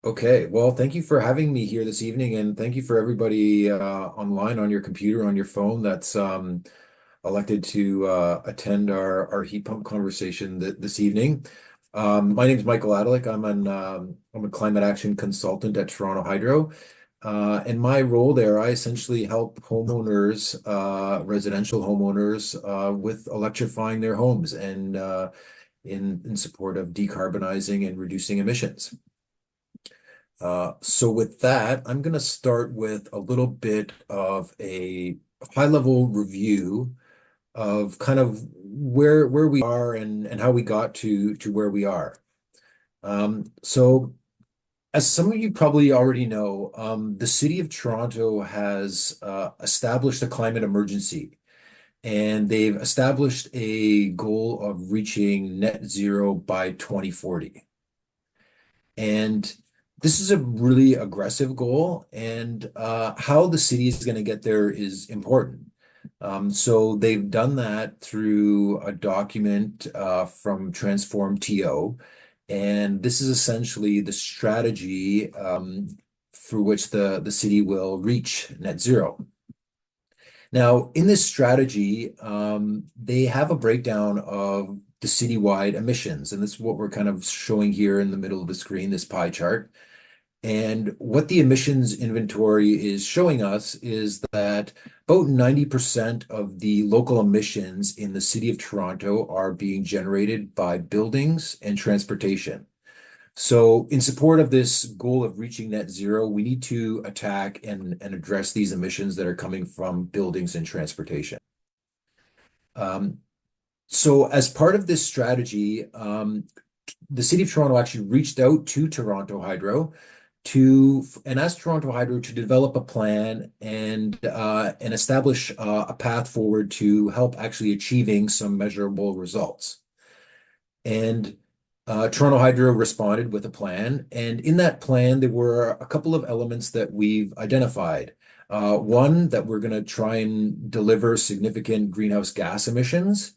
Okay, well, thank you for having me here this evening, and thank you for everybody online on your computer, on your phone that's elected to attend our heat pump conversation this evening. My name is Michael Atalick. I'm a climate action consultant at Toronto Hydro. In my role there, I essentially help homeowners, residential homeowners, with electrifying their homes and in support of decarbonizing and reducing emissions. So with that, I'm going to start with a little bit of a high-level review of kind of where we are and how we got to where we are. So as some of you probably already know, the City of Toronto has established a climate emergency, and they've established a goal of reaching net zero by 2040. And this is a really aggressive goal, and how the city is going to get there is important. So they've done that through a document from Transform TO, and this is essentially the strategy through which the city will reach net zero. Now, in this strategy, they have a breakdown of the citywide emissions, and this is what we're kind of showing here in the middle of the screen, this pie chart. And what the emissions inventory is showing us is that about 90% of the local emissions in the city of Toronto are being generated by buildings and transportation. So, in support of this goal of reaching net zero, we need to attack and address these emissions that are coming from buildings and transportation. Um, so, as part of this strategy, the City of Toronto actually reached out to Toronto Hydro and asked Toronto Hydro to develop a plan and establish a path forward to help actually achieving some measurable results. And Toronto Hydro responded with a plan. And in that plan, there were a couple of elements that we've identified. One, that we're going to try and deliver significant greenhouse gas emissions.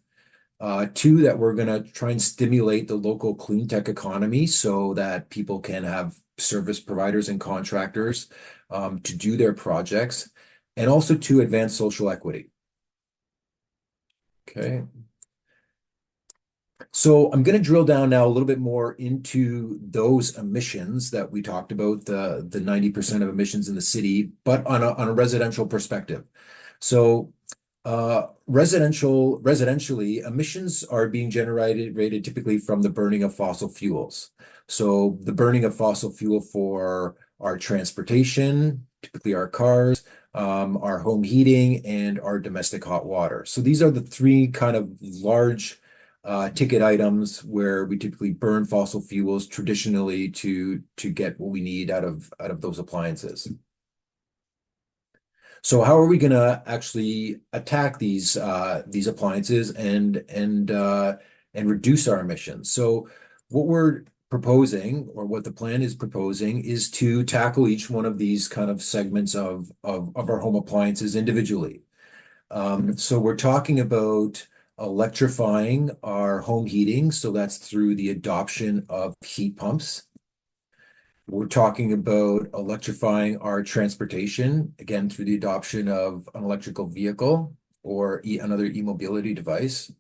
Two, that we're going to try and stimulate the local clean tech economy so that people can have service providers and contractors to do their projects, and also to advance social equity. Okay. So I'm going to drill down now a little bit more into those emissions that we talked about, the 90% of emissions in the city, but on a residential perspective. So residentially, emissions are being generated typically from the burning of fossil fuels. So the burning of fossil fuel for our transportation, typically our cars, our home heating, and our domestic hot water. So these are the three kind of large ticket items where we typically burn fossil fuels traditionally to get what we need out of those appliances. So how are we going to actually attack these appliances and reduce our emissions? So what we're proposing, or what the plan is proposing, is to tackle each one of these kind of segments of our home appliances individually. So we're talking about electrifying our home heating. So that's through the adoption of heat pumps. We're talking about electrifying our transportation, again, through the adoption of an electrical vehicle or another e-mobility device.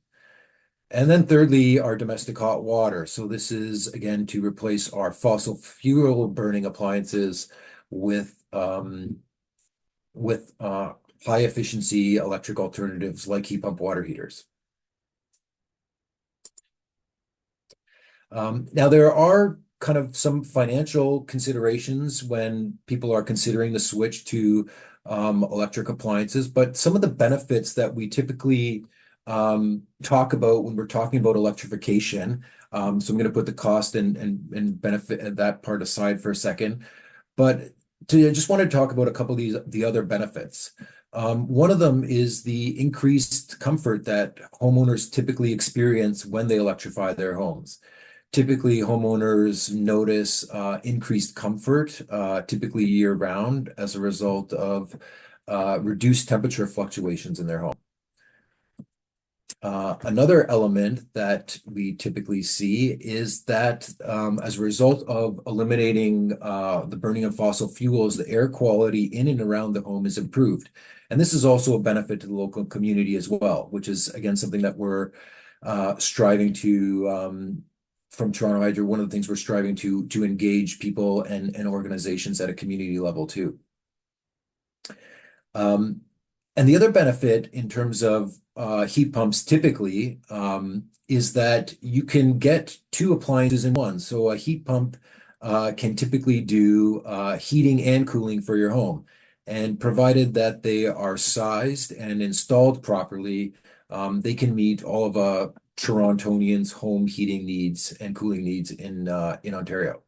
And then thirdly, our domestic hot water. So this is, again, to replace our fossil fuel burning appliances with high efficiency electric alternatives like heat pump water heaters. Now, there are kind of some financial considerations when people are considering the switch to electric appliances, but some of the benefits that we typically talk about when we're talking about electrification. So I'm going to put the cost and benefit that part aside for a second, but I just want to talk about a couple of the other benefits. One of them is the increased comfort that homeowners typically experience when they electrify their homes. Typically, homeowners notice increased comfort, typically year-round, as a result of reduced temperature fluctuations in their home. Another element that we typically see is that as a result of eliminating the burning of fossil fuels, the air quality in and around the home is improved. And this is also a benefit to the local community as well, which is, again, something that we're striving to, from Toronto Hydro, one of the things we're striving to engage people and organizations at a community level too. Um, and the other benefit in terms of heat pumps typically is that you can get two appliances in one. So a heat pump can typically do heating and cooling for your home. And provided that they are sized and installed properly, they can meet all of a Torontonians' home heating needs and cooling needs in Ontario.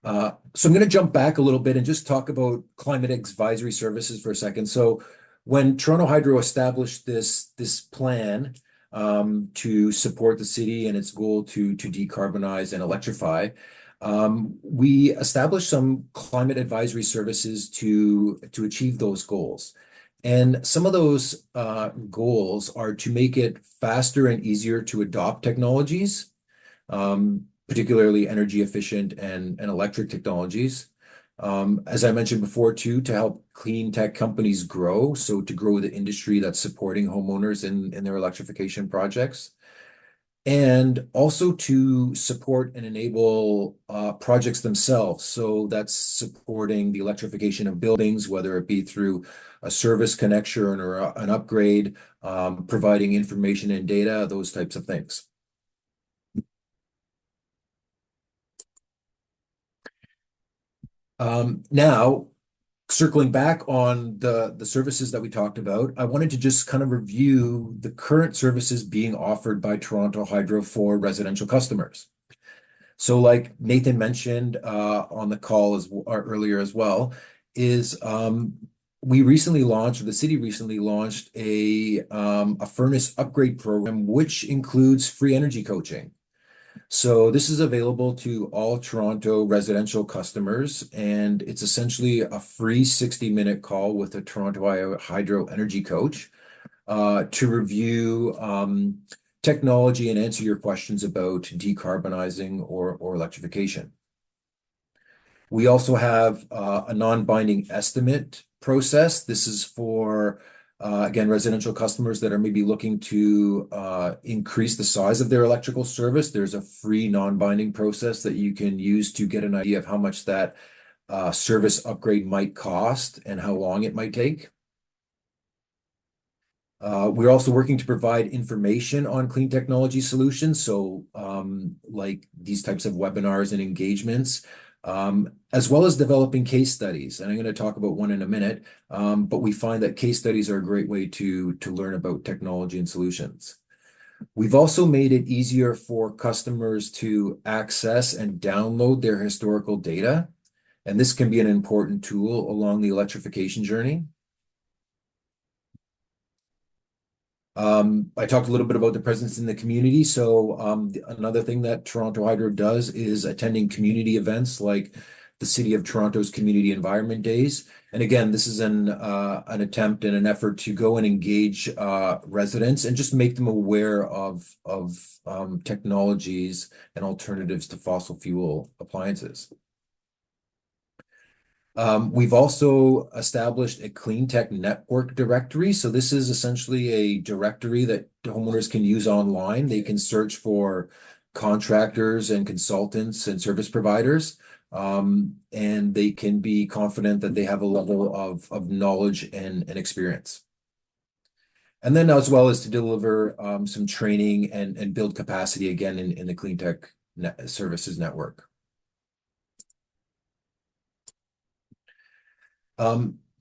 So I'm going to jump back a little bit and just talk about climate advisory services for a second. So when Toronto Hydro established this plan to support the city and its goal to decarbonize and electrify, we established some climate advisory services to achieve those goals. And some of those goals are to make it faster and easier to adopt technologies, particularly energy efficient and electric technologies. As I mentioned before, too, to help clean tech companies grow, so to grow the industry that's supporting homeowners in their electrification projects, and also to support and enable projects themselves. So that's supporting the electrification of buildings, whether it be through a service connection or an upgrade, providing information and data, those types of things. Now, circling back on the services that we talked about, I wanted to just kind of review the current services being offered by Toronto Hydro for residential customers. So, like Nathan mentioned on the call earlier as well, is we recently launched, or the city recently launched a furnace upgrade program, which includes free energy coaching. So this is available to all Toronto residential customers, and it's essentially a free 60-minute call with a Toronto Hydro Energy Coach to review technology and answer your questions about decarbonizing or electrification. We also have a non-binding estimate process. This is for, again, residential customers that are maybe looking to increase the size of their electrical service. There's a free non-binding process that you can use to get an idea of how much that service upgrade might cost and how long it might take. We're also working to provide information on clean technology solutions, so like these types of webinars and engagements, as well as developing case studies. And I'm going to talk about one in a minute, but we find that case studies are a great way to learn about technology and solutions. We've also made it easier for customers to access and download their historical data, and this can be an important tool along the electrification journey. I talked a little bit about the presence in the community. So another thing that Toronto Hydro does is attending community events like the City of Toronto's Community Environment Days. And again, this is an attempt and an effort to go and engage residents and just make them aware of technologies and alternatives to fossil fuel appliances. We've also established a clean tech network directory. So this is essentially a directory that homeowners can use online. They can search for contractors and consultants and service providers, and they can be confident that they have a level of knowledge and experience. And then as well as to deliver some training and build capacity again in the clean tech services network.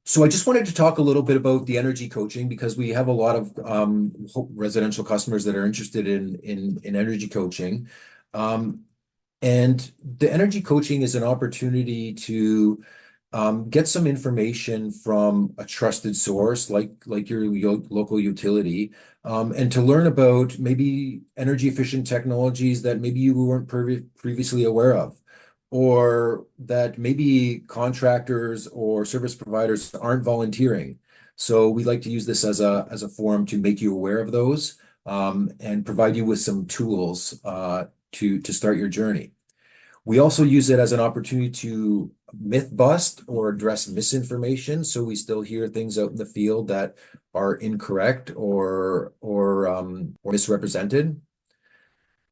So I just wanted to talk a little bit about the energy coaching because we have a lot of residential customers that are interested in energy coaching. And the energy coaching is an opportunity to get some information from a trusted source like your local utility, and to learn about maybe energy efficient technologies that maybe you weren't previously aware of, or that maybe contractors or service providers aren't volunteering. So we like to use this as a forum to make you aware of those, and provide you with some tools to start your journey. We also use it as an opportunity to myth bust or address misinformation. So we still hear things out in the field that are incorrect or misrepresented.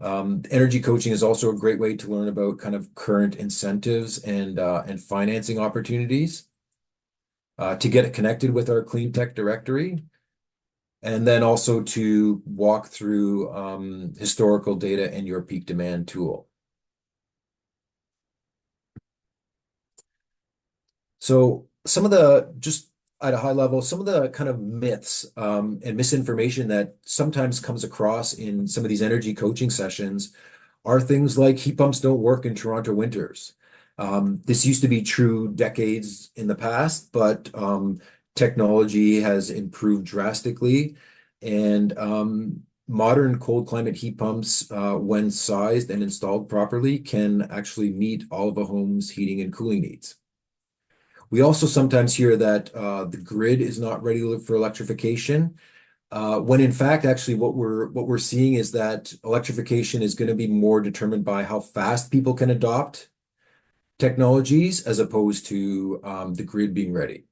Energy coaching is also a great way to learn about kind of current incentives and financing opportunities, to get it connected with our clean tech directory, and then also to walk through historical data in your peak demand tool. So some of the, just at a high level, some of the kind of myths and misinformation that sometimes comes across in some of these energy coaching sessions are things like heat pumps don't work in Toronto winters. This used to be true decades in the past, but technology has improved drastically, and modern cold climate heat pumps, when sized and installed properly, can actually meet all of a home's heating and cooling needs. We also sometimes hear that the grid is not ready for electrification, when in fact, actually, what we're seeing is that electrification is going to be more determined by how fast people can adopt technologies as opposed to the grid being ready.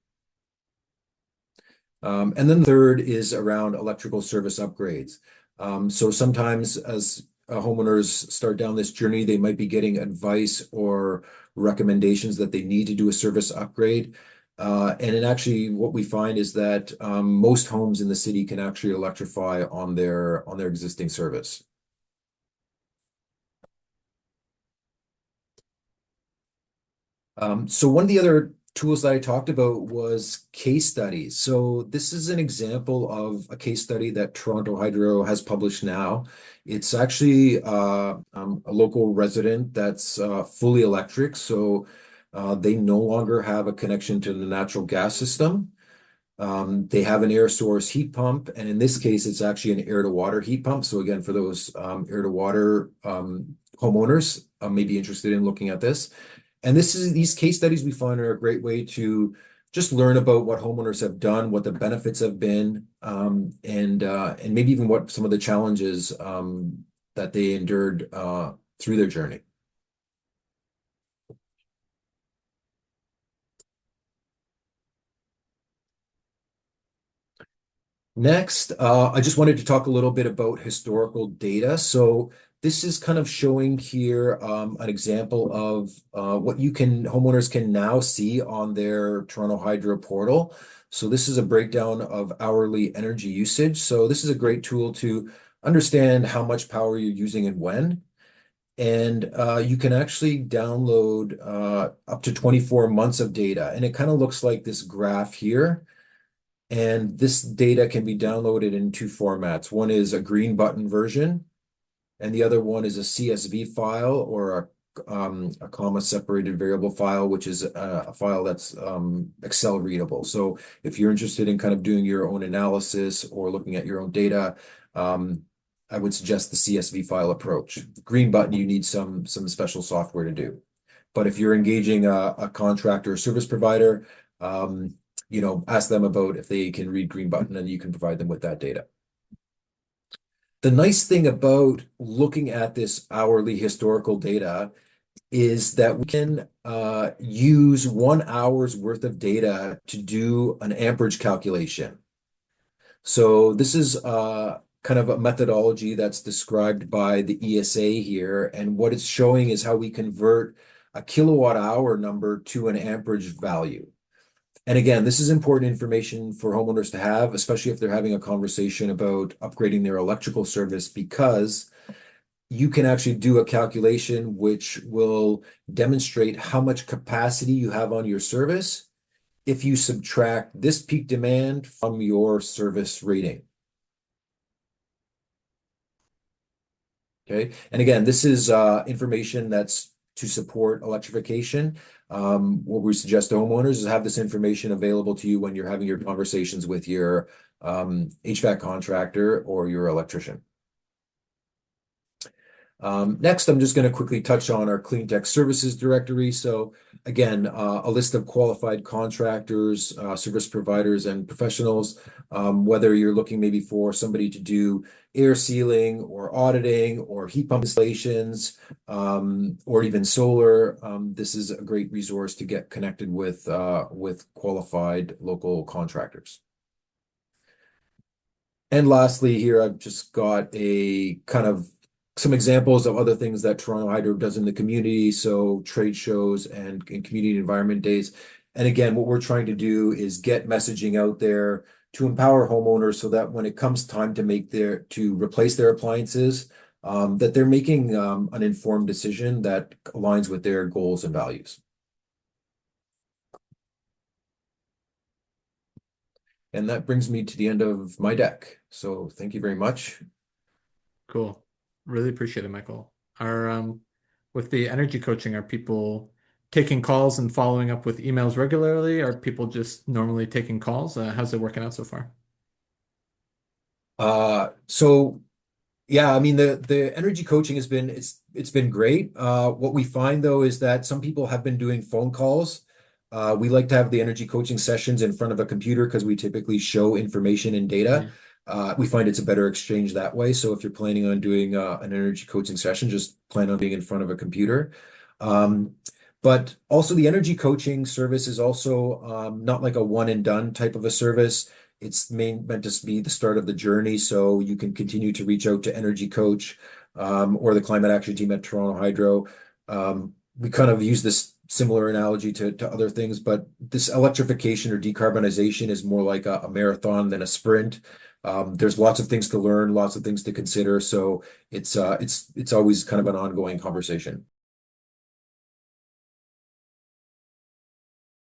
And then the third is around electrical service upgrades. So sometimes as homeowners start down this journey, they might be getting advice or recommendations that they need to do a service upgrade. And then actually what we find is that most homes in the city can actually electrify on their existing service. So one of the other tools that I talked about was case studies. So this is an example of a case study that Toronto Hydro has published now. It's actually a local resident that's fully electric. So they no longer have a connection to the natural gas system. They have an air source heat pump, and in this case, it's actually an air to water heat pump. So again, for those air to water homeowners may be interested in looking at this. And these case studies we find are a great way to just learn about what homeowners have done, what the benefits have been, and maybe even what some of the challenges that they endured through their journey. Next, I just wanted to talk a little bit about historical data. So this is kind of showing here an example of what homeowners can now see on their Toronto Hydro portal. So this is a breakdown of hourly energy usage. So this is a great tool to understand how much power you're using and when. And you can actually download up to 24 months of data. And it kind of looks like this graph here. And this data can be downloaded in two formats. One is a green button version, and the other one is a CSV file, or a comma separated variable file, which is a file that's Excel readable. So if you're interested in kind of doing your own analysis or looking at your own data, I would suggest the CSV file approach. The green button, you need some special software to do. But if you're engaging a contractor or service provider, ask them about if they can read green button, and you can provide them with that data. The nice thing about looking at this hourly historical data is that we can use 1 hour's worth of data to do an amperage calculation. So this is kind of a methodology that's described by the ESA here, and what it's showing is how we convert a kilowatt hour number to an amperage value. And again, this is important information for homeowners to have, especially if they're having a conversation about upgrading their electrical service, because you can actually do a calculation which will demonstrate how much capacity you have on your service if you subtract this peak demand from your service rating. Okay. And again, this is information that's to support electrification. What we suggest to homeowners is have this information available to you when you're having your conversations with your HVAC contractor or your electrician. Next, I'm just going to quickly touch on our clean tech services directory. So again, a list of qualified contractors, service providers, and professionals. Whether you're looking maybe for somebody to do air sealing or auditing or heat pump installations, or even solar, this is a great resource to get connected with qualified local contractors. And lastly, here I've just got a kind of some examples of other things that Toronto Hydro does in the community, so trade shows and community environment days. And again, what we're trying to do is get messaging out there to empower homeowners so that when it comes time to replace their appliances, that they're making an informed decision that aligns with their goals and values. And that brings me to the end of my deck. So thank you very much. Cool. Really appreciate it, Michael. With the energy coaching, are people taking calls and following up with emails regularly? Are people just normally taking calls? How's it working out so far? So yeah, I mean the energy coaching it's been great. What we find though is that some people have been doing phone calls. We like to have the energy coaching sessions in front of a computer because we typically show information and data. Yeah. We find it's a better exchange that way. So if you're planning on doing an energy coaching session, just plan on being in front of a computer. Um, but also the energy coaching service is also not like a one and done type of a service. It's meant to be the start of the journey, so you can continue to reach out to Energy Coach or the climate action team at Toronto Hydro. We kind of use this similar analogy to other things, but this electrification or decarbonization is more like a marathon than a sprint. There's lots of things to learn, lots of things to consider, so it's always kind of an ongoing conversation.